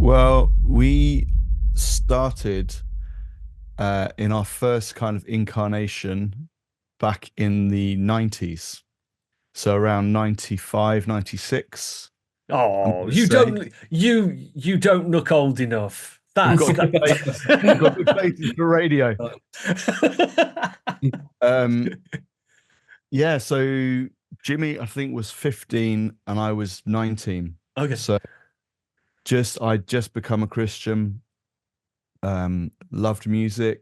Well, we started in our first kind of incarnation back in the 90s. So around 95, 96. I'm Oh, gonna say you don't look old enough. we've That's got good faces. We've got good faces for radio. Um, yeah, so Jimmy, I think, was 15 and I was 19. okay. So I'd just become a Christian, loved music,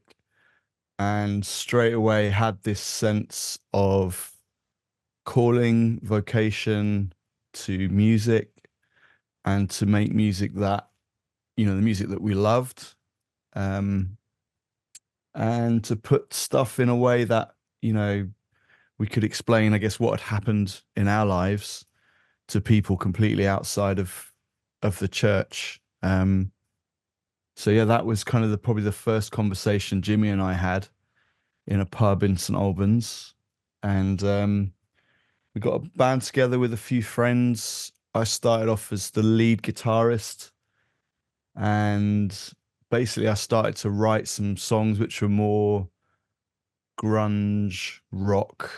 and straight away had this sense of calling, vocation to music and to make music that, the music that we loved, um, and to put stuff in a way that, we could explain, I guess, what had happened in our lives to people completely outside of the church. So yeah, that was kind of probably the first conversation Jimmy and I had in a pub in St Albans, and we got a band together with a few friends. I started off as the lead guitarist, and basically I started to write some songs which were more grunge rock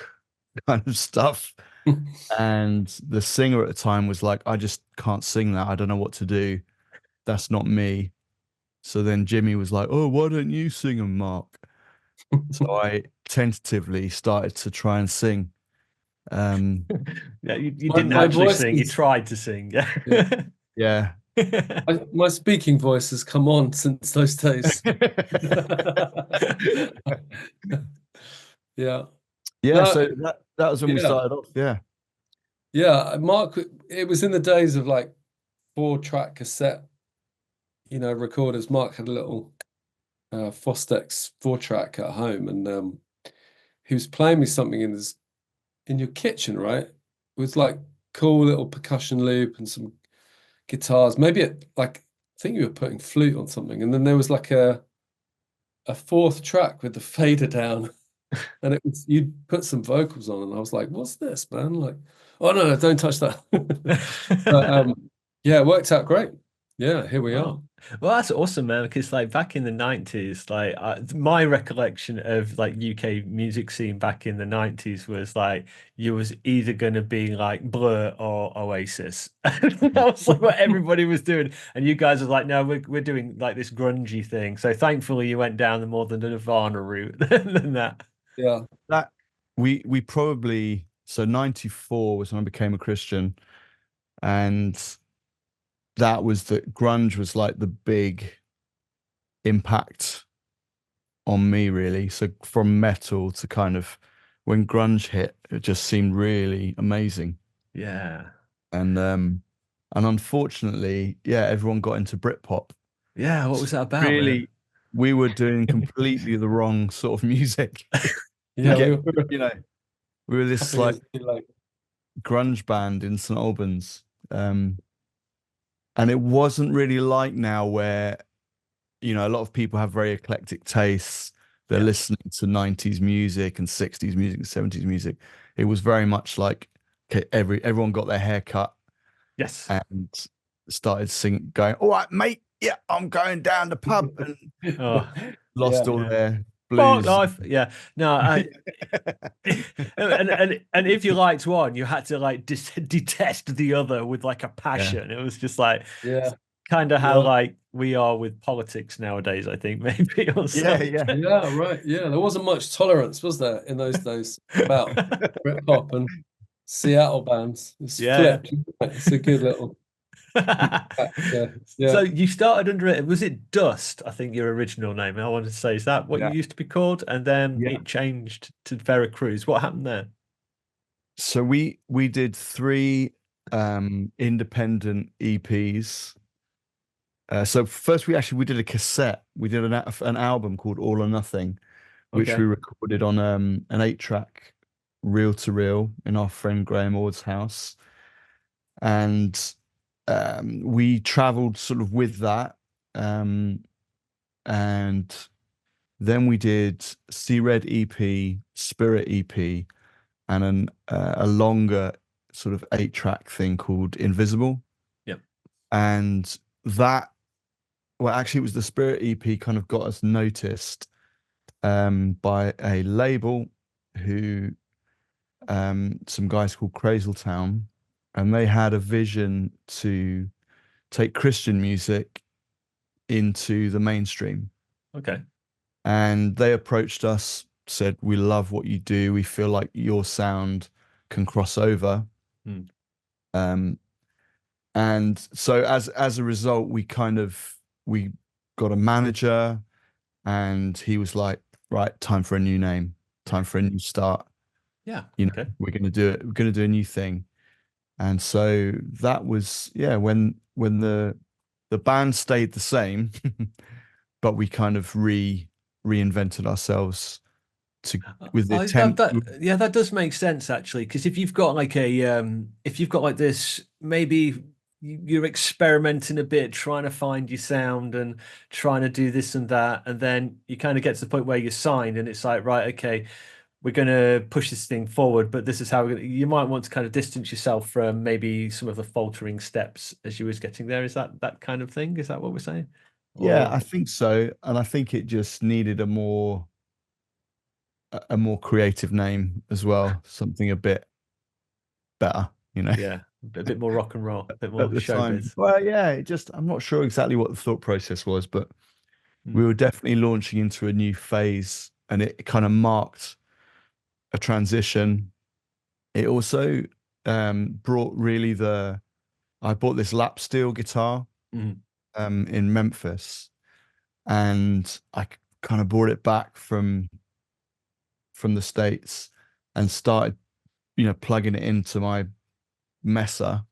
kind of stuff. And the singer at the time was like, I just can't sing that. I don't know what to do. That's not me. So then Jimmy was like, oh, why don't you sing them, Mark? So I tentatively started to try and sing. Um, Yeah, you My, didn't my actually voice sing, you is, tried to sing. yeah, yeah. my speaking voice has come on since those days. Yeah. Yeah, No, so that was when we yeah, started off. Yeah. yeah. Mark, it was in the days of like 4-track cassette, recorders. Mark had a little Fostex 4-track at home, and he was playing me something in your kitchen, right? With like cool little percussion loop and some guitars. Maybe I think you were putting flute on something, and then there was like a fourth track with the fader down, and it was you'd put some vocals on, and I was like, "What's this, man?" Like, "Oh no, don't touch that." But yeah, it worked out great. Yeah, here we are. Wow. Well, that's awesome, man. Because like back in the 90s, like my recollection of like UK music scene back in the 90s was like you was either gonna be like Blur or Oasis. That was like what everybody was doing. And you guys are like, no, we're doing like this grungy thing. So thankfully you went down the more than the Nirvana route than that. Yeah, That we probably, so 94 was when I became a Christian, and that was the grunge was like the big impact on me, really. So from metal to kind of when grunge hit, it just seemed really amazing. Yeah. And unfortunately, yeah, everyone got into Britpop. Yeah, what So was that about, man? really, we were doing completely the wrong sort of music to yeah, we get, were a you know, we were this couple of like years too late. grunge band in St Albans. Um, and it wasn't really like now where, a lot of people have very eclectic tastes. They're Yeah. listening to 90s music and 60s music and 70s music. It was very much like, okay, everyone got their hair cut Yes. and started singing, going, all right, mate, yeah, I'm going down the pub, and Oh, lost Yeah, all yeah. their Park blues. life. Yeah. No, I and if you liked one, you had to like detest the other with like a Yeah. passion. It was just like yeah, kind of how yeah, like we are with politics nowadays, I think, maybe or Yeah, something. yeah. yeah. Right. Yeah, there wasn't much tolerance, was there, in those days about Britpop and Seattle bands? It's Yeah. flipped. It's a good little factor. So Yeah. you started under it. Was it Dust? I think your original name. I wanted to say, is that what you Yeah. used to be called? And then Yeah. it changed to Verra Cruz. What happened there? So we did three independent EPs. So first we did a cassette. We did an album called All or Nothing, which we Okay. recorded on an 8-track reel to reel in our friend Graham Ord's house. And we traveled sort of with that. Um, and then we did Sea Red EP, Spirit EP, and a longer sort of 8-track thing called Invisible. Yep. And that well, actually, it was the Spirit EP kind of got us noticed by a label who some guys called Crazel Town, and they had a vision to take Christian music into the mainstream. Okay. And they approached us, said, "We love what you do. We feel like your sound can cross over." Mm. And so as a result, we got a manager, and he was like, "Right, time for a new name, time for a new start. Yeah. You know, Okay. we're gonna do it. We're gonna do a new thing." And so that was, yeah, when the band stayed the same, but we kind of reinvented ourselves to with the attempt. Yeah, that does make sense actually, because if you've got like if you've got like this, maybe you're experimenting a bit, trying to find your sound and trying to do this and that, and then you kind of get to the point where you're signed, and it's like, right, okay, we're going to push this thing forward, but this is how you might want to kind of distance yourself from maybe some of the faltering steps as you was getting there. Is that kind of thing? Is that what we're saying? Yeah, Or I think so. And I think it just needed a more creative name as well, something a bit better, you know, yeah, a bit more rock and roll, a bit at more the time. showbiz. Well, yeah, I'm not sure exactly what the thought process was, but we Mm. were definitely launching into a new phase, and it kind of marked a transition. It also brought really I bought this lap steel guitar Mm. in Memphis, and I kind of brought it back from the States and started, plugging it into my Messer,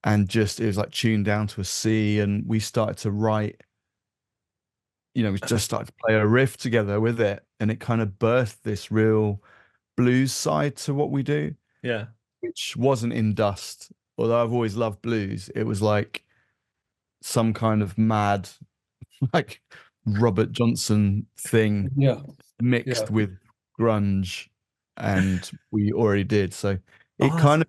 and just it was like tuned down to a C, and we started to write, we just started to play a riff together with it, and it kind of birthed this real blues side to what we do, Yeah. which wasn't in dust. Although I've always loved blues, it was like some kind of mad, like Robert Johnson thing Yeah, yeah. mixed with grunge, and we already did. So it Oh, kind of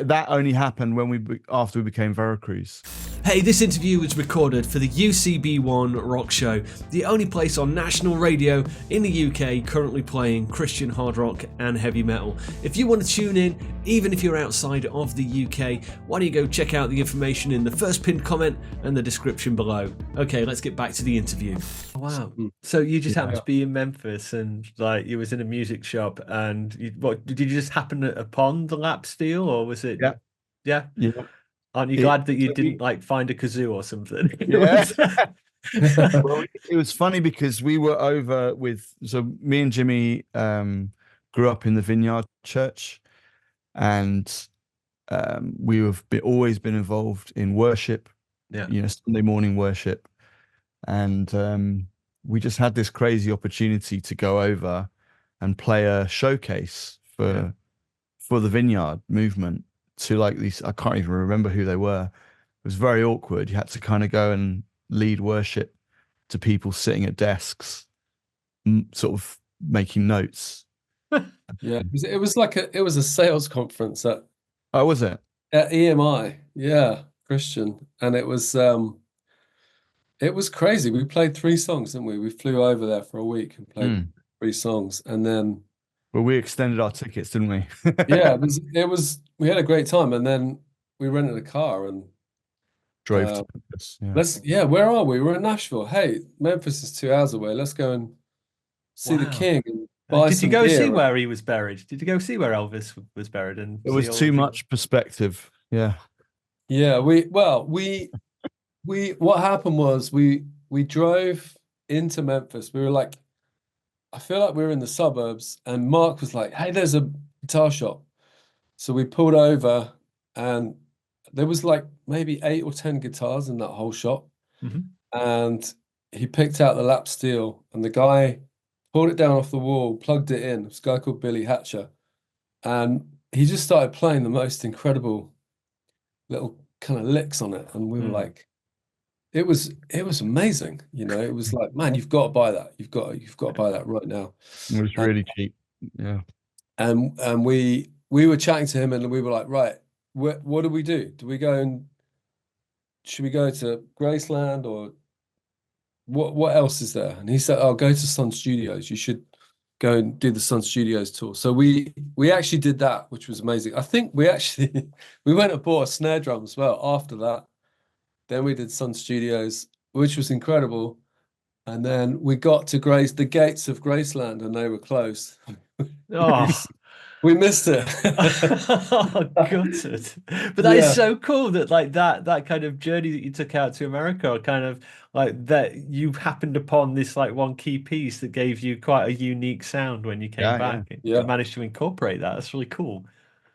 that only happened when after we became Verra Cruz. Hey, this interview was recorded for the UCB1 Rock Show, the only place on national radio in the UK currently playing Christian hard rock and heavy metal. If you want to tune in, even if you're outside of the UK, why don't you go check out the information in the first pinned comment and the description below. Okay, let's get back to the interview. wow. So you just happened Yeah. to be in Memphis, and like you was in a music shop, and what did you just happen upon the lap steel, or was it? Yeah, Yeah. yeah, Aren't you it, glad that you so didn't like find a kazoo or something? It yeah. was- Well, it was funny because we were over with, so me and Jimmy grew up in the Vineyard Church, and always been involved in worship, yeah. Sunday morning worship, and we just had this crazy opportunity to go over and play a showcase Yeah. for the Vineyard movement to like these. I can't even remember who they were. It was very awkward. You had to kind of go and lead worship to people sitting at desks, sort of making notes. Yeah, it was a sales conference Oh, was it? at EMI. Yeah, Christian, and it was crazy. We played 3 songs, didn't we? We flew over there for a week and played Mm. 3 songs, and then Well, we extended our tickets, didn't we? yeah, it was we had a great time, and then we rented a car and Drove uh, to Memphis. Yeah. where are we? We're in Nashville. Hey, Memphis is 2 hours away. Let's go and see the Wow. King and buy Did you some go see gear. where he was buried? Did you go see where Elvis was buried and It see was all too the much perspective. Yeah. Yeah, we what happened was we drove into Memphis. We were like, I feel like we were in the suburbs, and Mark was like, "Hey, there's a guitar shop." So we pulled over, and there was like maybe 8 or 10 guitars in that whole shop. Mhm. And he picked out the lap steel, and the guy pulled it down off the wall, plugged it in. This guy called Billy Hatcher, and he just started playing the most incredible little kind of licks on it, and we were Mm. like, it was amazing. It was like, man, you've got to buy that. You've got to buy that right now. It was And really cheap. Yeah. and we were chatting to him, and we were like, right, what do we do? Do we go and should we go to Graceland or what else is there? And he said, "Oh, go to Sun Studios. You should go and do the Sun Studios tour." So we actually did that, which was amazing. I think we actually we went and bought a snare drum as well after that. Then we did Sun Studios, which was incredible. And then we got to the gates of Graceland, and they were closed. Oh. We missed it. Oh, gutted. But that is so cool that like that kind of journey that you took out to America, kind of like that you happened upon this like one key piece that gave you quite a unique sound when you came back. Yeah. And managed to incorporate that. That's really cool.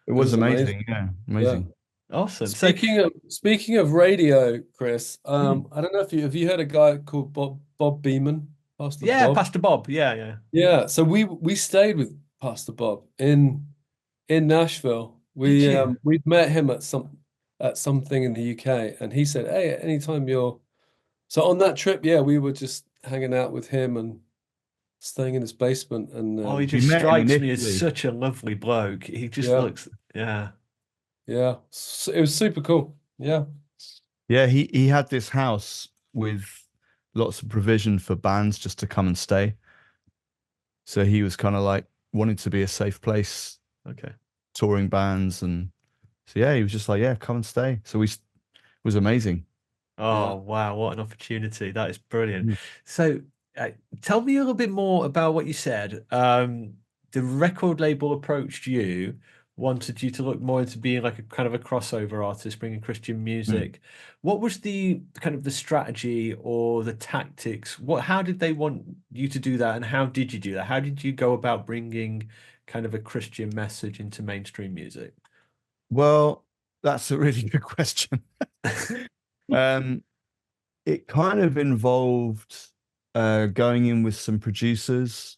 It was amazing. Yeah, amazing. Awesome. Speaking of radio, Chris, I don't know if have you heard a guy called Bob Beeman? Pastor Bob? Pastor Bob. Yeah. Yeah. So we stayed with Pastor Bob in Nashville. We'd met him at something in the UK, and he said, "Hey, anytime you're..." So on that trip, we were just hanging out with him and staying in his basement. And he just strikes me as such a lovely bloke. He just looks, So it was super cool. Yeah. He had this house with lots of provision for bands just to come and stay. So he was kind of like wanting to be a safe place. Okay. Touring bands, and so he was just like, come and stay. So it was amazing. Oh wow, what an opportunity. That is brilliant. So tell me a little bit more about what you said. The record label approached you, wanted you to look more into being like a kind of a crossover artist, bringing Christian music. What was the kind of the strategy or the tactics? How did they want you to do that, and how did you do that? How did you go about bringing kind of a Christian message into mainstream music? Well, that's a really good question. It kind of involved going in with some producers.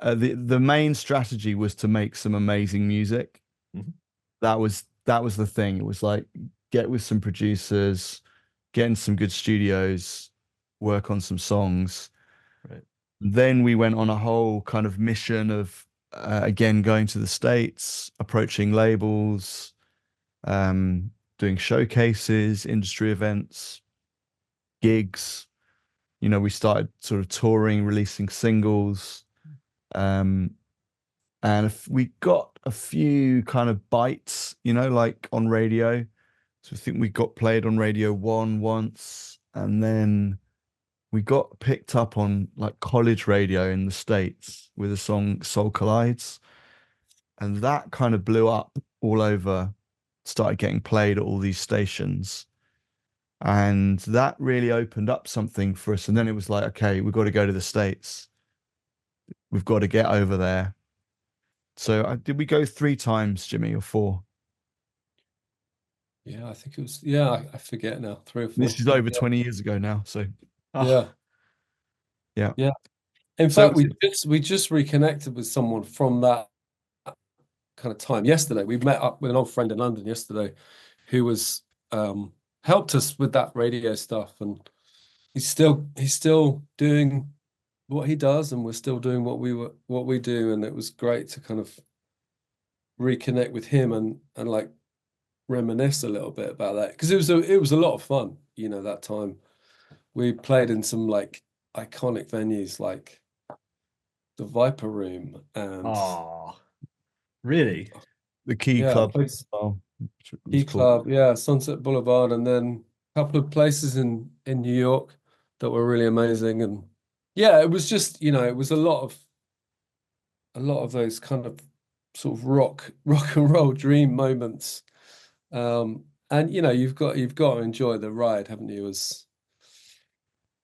The main strategy was to make some amazing music. That was the thing. It was like, get with some producers, get in some good studios, work on some songs. Right. Then we went on a whole kind of mission of again going to the States, approaching labels, doing showcases, industry events, gigs. We started sort of touring, releasing singles, and we got a few kind of bites, like on radio. So I think we got played on Radio 1 once, and then we got picked up on like college radio in the States with a song Soul Collides, and that kind of blew up all over, started getting played at all these stations, and that really opened up something for us. And then it was like, okay, we've got to go to the States, we've got to get over there. So did we go 3 times, Jimmy, or 4? I think it was, I forget now, 3 or 4. This is over 20 years ago now, so yeah. In fact, we just reconnected with someone from that kind of time yesterday. We met up with an old friend in London yesterday who was helped us with that radio stuff, and he's still doing what he does, and we're still doing what we do. And it was great to kind of reconnect with him and like reminisce a little bit about that, because it was a lot of fun. That time we played in some like iconic venues like the Viper Room and really the Key Club. Key Club, Sunset Boulevard, and then a couple of places in New York that were really amazing. And it was just, it was a lot of those kind of sort of rock and roll dream moments. And you've got to enjoy the ride, haven't you? As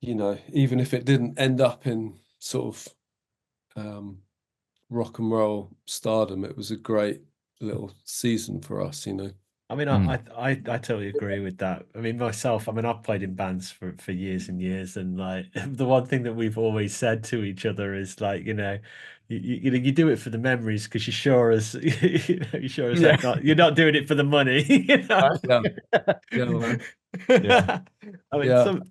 even if it didn't end up in sort of rock and roll stardom, it was a great little season for us. I mean, I totally agree with that. I mean, myself, I've played in bands for years and years, and like the one thing that we've always said to each other is like, you do it for the memories, because you're sure as you're not doing it for the money. I mean,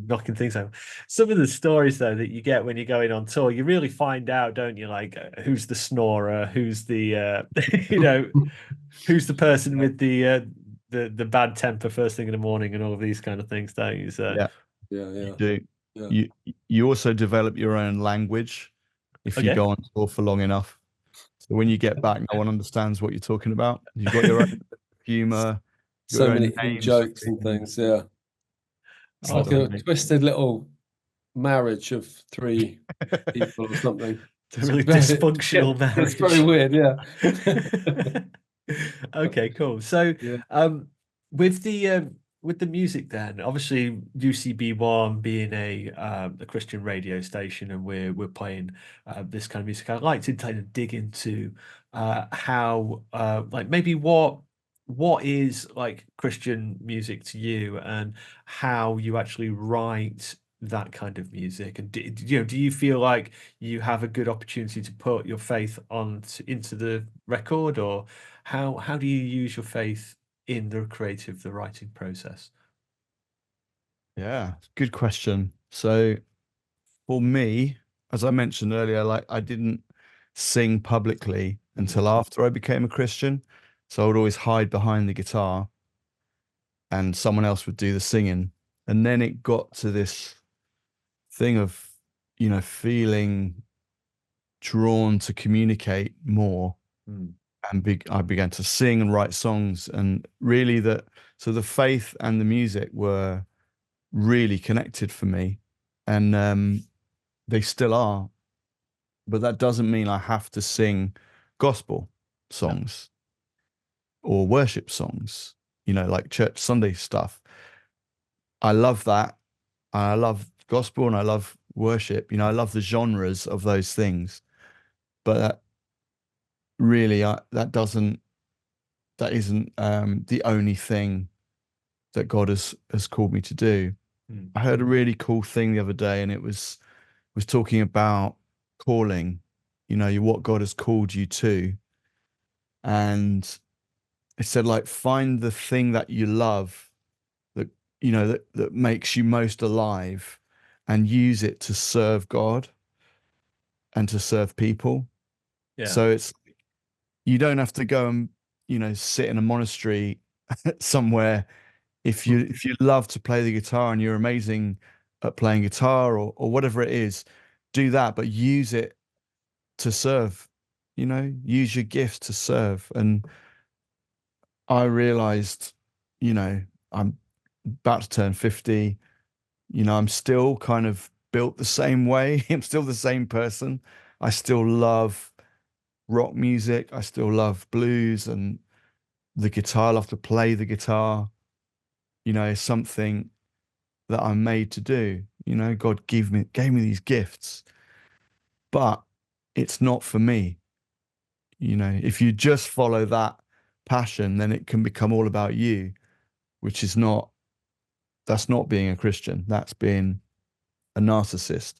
knocking things out. Some of the stories though that you get when you're going on tour, you really find out, don't you? Like who's the snorer, who's the who's the person with the the bad temper first thing in the morning and all of these kind of things, don't you? So Yeah, Yeah, you yeah, do. yeah. You also develop your own language if you okay. go on tour for long enough. So when you get back, no one understands what you're talking about. You've got your own humor, you've got So your many own in names. jokes and things. Yeah, it's Oh, like a brilliant. twisted little marriage of three people or something. It's a really very- dysfunctional yeah, marriage. It's very weird. Yeah. Okay, cool. So, Yeah. with the music, then obviously UCB1 being a Christian radio station, and we're playing this kind of music. I'd like to kind of dig into how like maybe what is like Christian music to you, and how you actually write that kind of music, and do you feel like you have a good opportunity to put your faith into the record, or how do you use your faith in the writing process? Yeah, good question. So for me, as I mentioned earlier, like I didn't sing publicly until after I became a Christian. So I would always hide behind the guitar and someone else would do the singing. And then it got to this thing of, feeling drawn to communicate more. Mm. And I began to sing and write songs. And really so the faith and the music were really connected for me. And they still are. But that doesn't mean I have to sing gospel songs or worship songs, like church Sunday stuff. I love that. I love gospel and I love worship. I love the genres of those things. But really, that isn't the only thing that God has called me to do. Mm. I heard a really cool thing the other day, and it was talking about calling, what God has called you to. And it said, like, find the thing that you love that, that makes you most alive, and use it to serve God and to serve people. Yeah. So you don't have to go and, sit in a monastery somewhere. If you love to play the guitar and you're amazing at playing guitar or whatever it is, do that, but use it to serve, use your gifts to serve. And I realized, I'm about to turn 50, I'm still kind of built the same way. I'm still the same person. I still love rock music. I still love blues and the guitar. I love to play the guitar. It's something that I'm made to do. God gave me these gifts, but it's not for me. If you just follow that passion, then it can become all about you, which is not, that's not being a Christian. That's being a narcissist.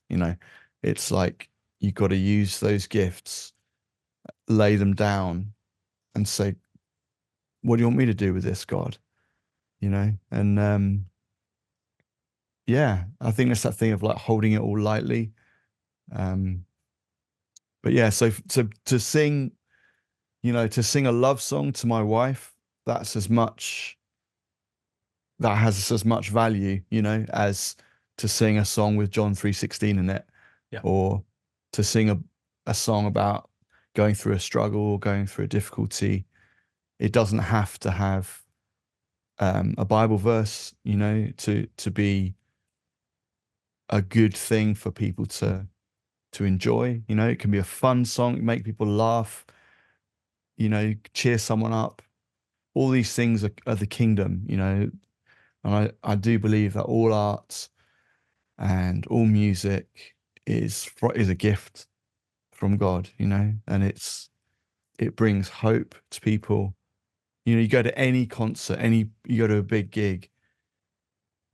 It's like you got to use those gifts, lay them down and say, what do you want me to do with this, God? And yeah, I think it's that thing of like holding it all lightly. But yeah, so to sing, to sing a love song to my wife, that has as much value, as to sing a song with John 3:16 in it, Yeah. or to sing a song about going through a struggle or going through a difficulty. It doesn't have to have a Bible verse, to be a good thing for people to enjoy. It can be a fun song, make people laugh, cheer someone up. All these things are the kingdom, and I do believe that all art and all music is a gift from God, and it brings hope to people. You go to any concert, you go to a big gig,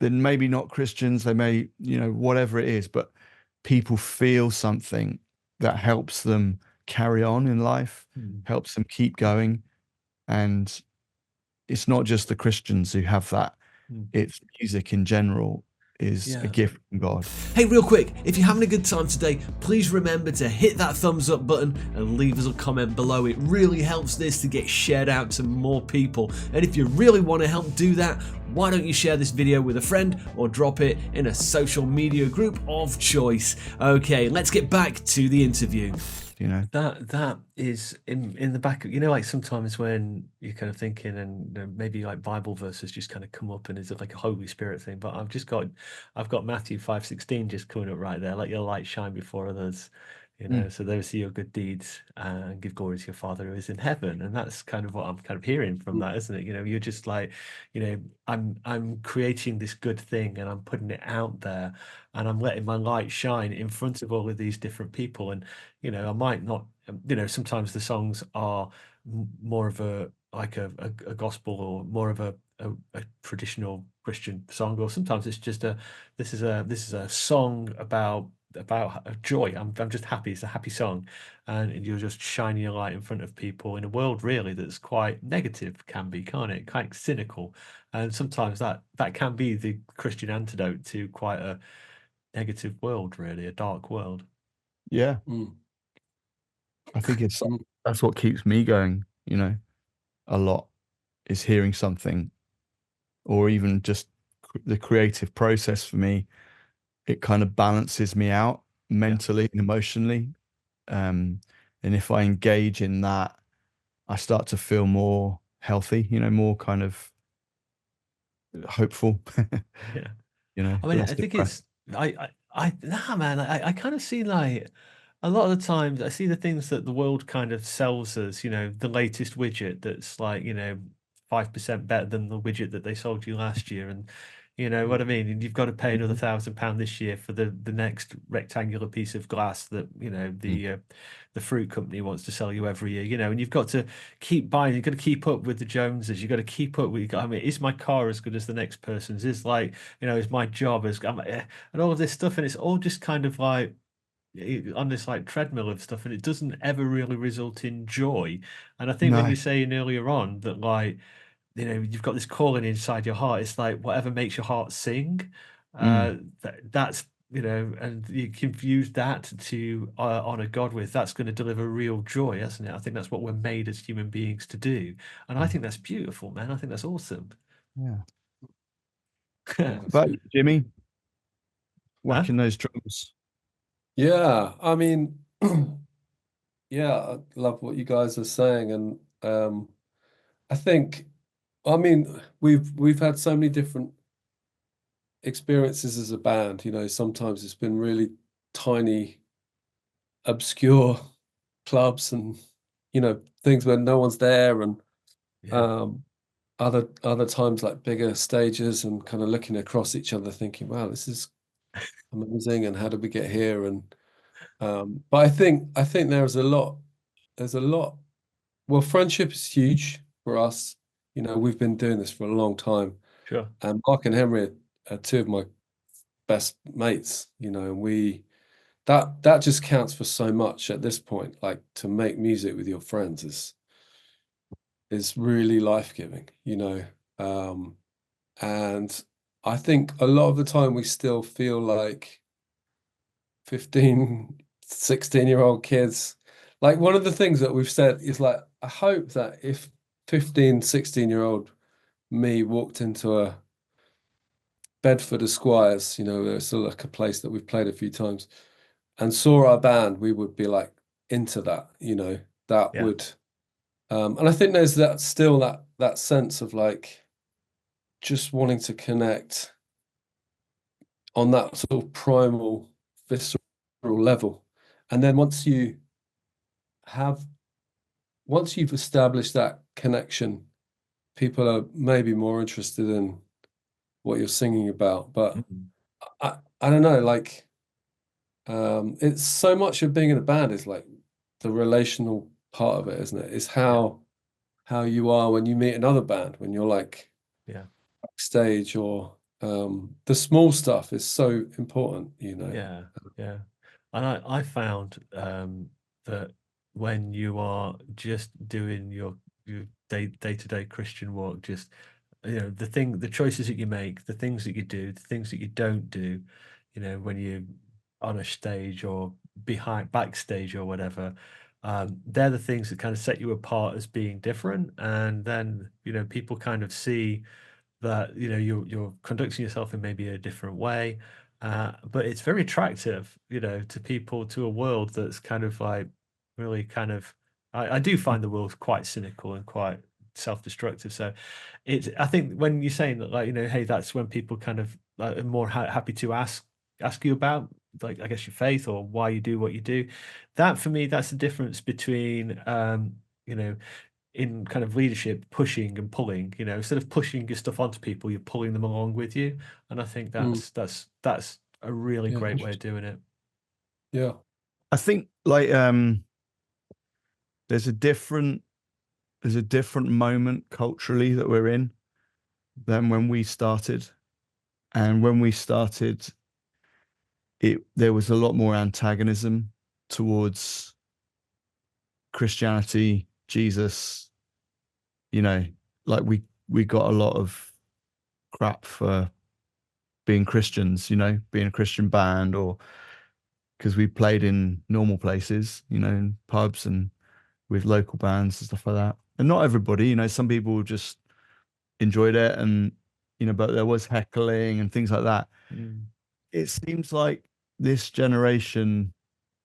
then maybe not Christians, they may, whatever it is, but people feel something that helps them carry on in life, helps them keep going. And it's not just the Christians who have that, it's music in general. is a Yeah. gift from God. Hey, real quick, if you're having a good time today, please remember to hit that thumbs up button and leave us a comment below. It really helps this to get shared out to more people. And if you really want to help do that, why don't you share this video with a friend or drop it in a social media group of choice? Okay, let's get back to the interview. You know, That is in the back of, you know, like sometimes when you're kind of thinking and maybe like Bible verses just kind of come up and it's like a Holy Spirit thing, but I've got Matthew 5:16 just coming up right there. Let your light shine before others, you know, so they will see your good deeds and give glory to your Father who is in heaven. And that's kind of what I'm kind of hearing from that, isn't it? You know, you're just like, you know, I'm creating this good thing and I'm putting it out there and I'm letting my light shine in front of all of these different people. And you know, I might not, you know, sometimes the songs are more of a like a gospel or more of a traditional Christian song, or sometimes it's just this is a song about joy. I'm just happy. It's a happy song, and you're just shining your light in front of people in a world really that's quite negative, can be, can't it? Quite cynical, and sometimes that can be the Christian antidote to quite a negative world, really, a dark world. yeah, I think that's what keeps me going, you know, a lot, is hearing something, or even just the creative process for me. It kind of balances me out mentally and emotionally. And if I engage in that, I start to feel more healthy, you know, more kind of hopeful, Yeah. you know, I mean, less I think depressed. nah, man, I kind of see like a lot of the times I see the things that the world kind of sells us, you know, the latest widget that's like, you know, 5% better than the widget that they sold you last year. And you know what I mean? And you've got to pay another £1,000 this year for the next rectangular piece of glass that, you know, the fruit company wants to sell you every year, you know, and you've got to keep buying, you've got to keep up with the Joneses, you've got to keep up with, I mean, is my car as good as the next person's? Is like, you know, is my job as, and all of this stuff, and it's all just kind of like on this like treadmill of stuff, and it doesn't ever really result in joy. And I think when No. you're saying earlier on that, like, you know, you've got this calling inside your heart, it's like whatever makes your heart sing, that's, you know, and you confuse that to honor God with, that's going to deliver real joy, isn't it? I think that's what we're made as human beings to do, and I think that's beautiful, man. I think that's awesome. Yeah. Yeah, What about you, Jimmy? Huh? Whacking those drums. yeah, I mean, yeah, I love what you guys are saying, and I think, I mean, we've had so many different experiences as a band. You know, sometimes it's been really tiny, obscure clubs, and you know, things where no one's there, and Yeah. other times like bigger stages, and kind of looking across each other, thinking, "Wow, this is amazing," and how did we get here? And but I think there's a lot. There's a lot. Well, friendship is huge for us. You know, we've been doing this for a long time. Sure. And Mark and Henry are two of my best mates, you know, and that just counts for so much at this point. Like, to make music with your friends is really life-giving, you know. And I think a lot of the time we still feel like 15, 16-year-old kids. Like, one of the things that we've said is like, I hope that if 15, 16-year-old me walked into a Bedford Esquires, you know, it's still like a place that we've played a few times, and saw our band, we would be like into that, you know, that Yeah. would, and I think there's that still that sense of like just wanting to connect on that sort of primal, visceral level. And then once you've established that connection, people are maybe more interested in what you're singing about. But I don't know, like, it's so much of being in a band is like the relational part of it, isn't it? It's how you are when you meet another band, when you're like Yeah. backstage, or the small stuff is so important, you know. Yeah. And I found that when you are just doing your day-to-day Christian walk, just the choices that you make, the things that you do, the things that you don't do, when you're on a stage or backstage or whatever, they're the things that kind of set you apart as being different. And then, people kind of see that, you're conducting yourself in maybe a different way. But it's very attractive, to people, to a world that's kind of like really kind of, I do find the world quite cynical and quite self-destructive. So I think when you're saying that, like, hey, that's when people kind of are more happy to ask you about, like, I guess, your faith or why you do what you do. That, for me, that's the difference between, in kind of leadership, pushing and pulling. Instead of pushing your stuff onto people, you're pulling them along with you. And I think that's a really Yeah, great way of interesting. doing it. Yeah. I think like there's a different moment culturally that we're in than when we started. And when we started, there was a lot more antagonism towards Christianity, Jesus. Like we got a lot of crap for being Christians, being a Christian band, or because we played in normal places, in pubs and with local bands and stuff like that. And not everybody, some people just enjoyed it, and but there was heckling and things like that. It seems like this generation,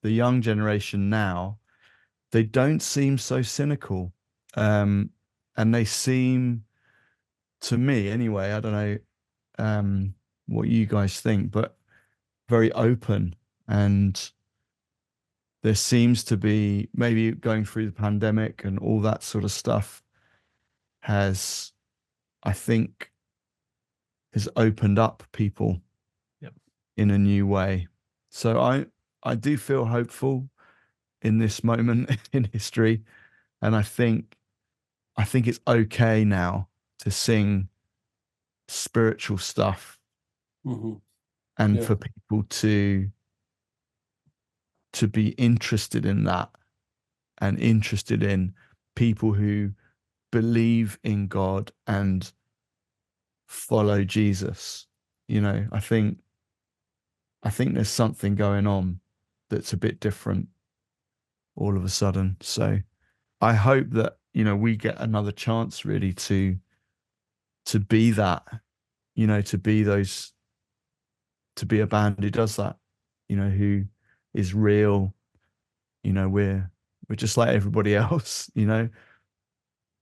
the young generation now, they don't seem so cynical. And they seem, to me anyway, I don't know what you guys think, but very open. And there seems to be, maybe going through the pandemic and all that sort of stuff has, I think, has opened up people in a new way. So I do feel hopeful in this moment in history. And I think it's okay now to sing spiritual stuff, and for people to be interested in that, and interested in people who believe in God and follow Jesus. I think there's something going on that's a bit different all of a sudden. So I hope that, we get another chance really to be that, to be a band who does that, who is real. We're just like everybody else,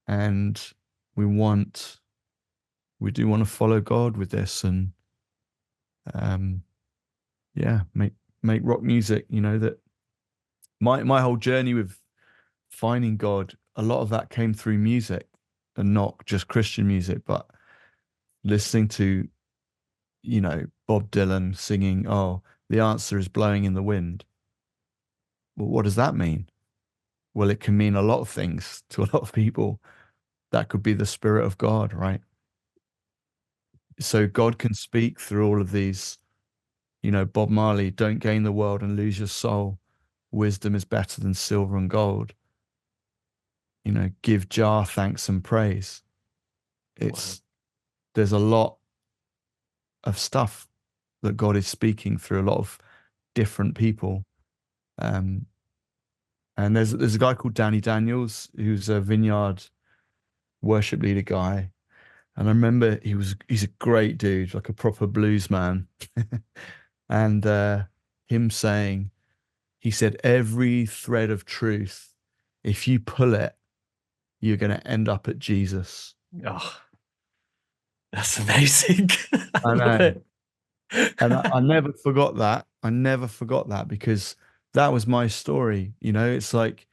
and we do want to follow God with this, and make rock music. That my whole journey with finding God, a lot of that came through music, and not just Christian music, but listening to, Bob Dylan singing, "Oh, the answer is blowing in the wind." Well, what does that mean? Well, it can mean a lot of things to a lot of people. That could be the Spirit of God, right? So God can speak through all of these. Bob Marley, "Don't gain the world and lose your soul. Wisdom is better than silver and gold. Give Jah thanks and praise." There's a lot of stuff that God is speaking through a lot of different people. And there's a guy called Danny Daniels, who's a Vineyard worship leader guy. And I remember he's a great dude, like a proper blues man. And him saying, he said, every thread of truth, if you pull it, you're going to end up at Jesus. Oh, that's amazing. I love know. it. And I never forgot that. I never forgot that, because that was my story. It's like,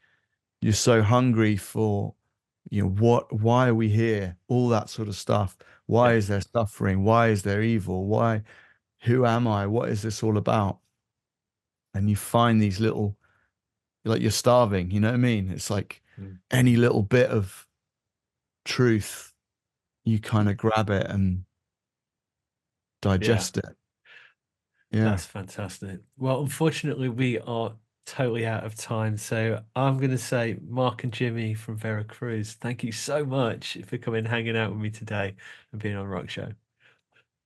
you're so hungry for, why are we here? All that sort of stuff. Why is there suffering? Why is there evil? Who am I? What is this all about? And you find these little, like, you're starving, you know what I mean? It's like any little bit of truth, you kind of grab it and digest it. Yeah. That's fantastic. Well, unfortunately, we are totally out of time. So I'm going to say, Marc and Jimmy from Verra Cruz, thank you so much for coming, hanging out with me today and being on Rock Show.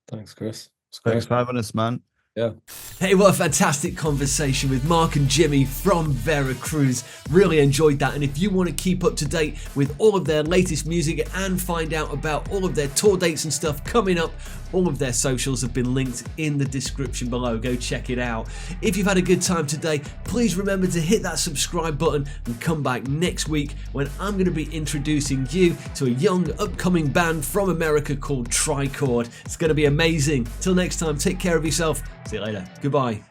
Thanks, Chris. It's Thanks great. for having us, man. Yeah. Hey, what a fantastic conversation with Marc and Jimmy from Verra Cruz. Really enjoyed that. And if you want to keep up to date with all of their latest music and find out about all of their tour dates and stuff coming up, all of their socials have been linked in the description below. Go check it out. If you've had a good time today, please remember to hit that subscribe button and come back next week when I'm going to be introducing you to a young upcoming band from America called Tricord. It's going to be amazing. Till next time, take care of yourself. See you later. Goodbye.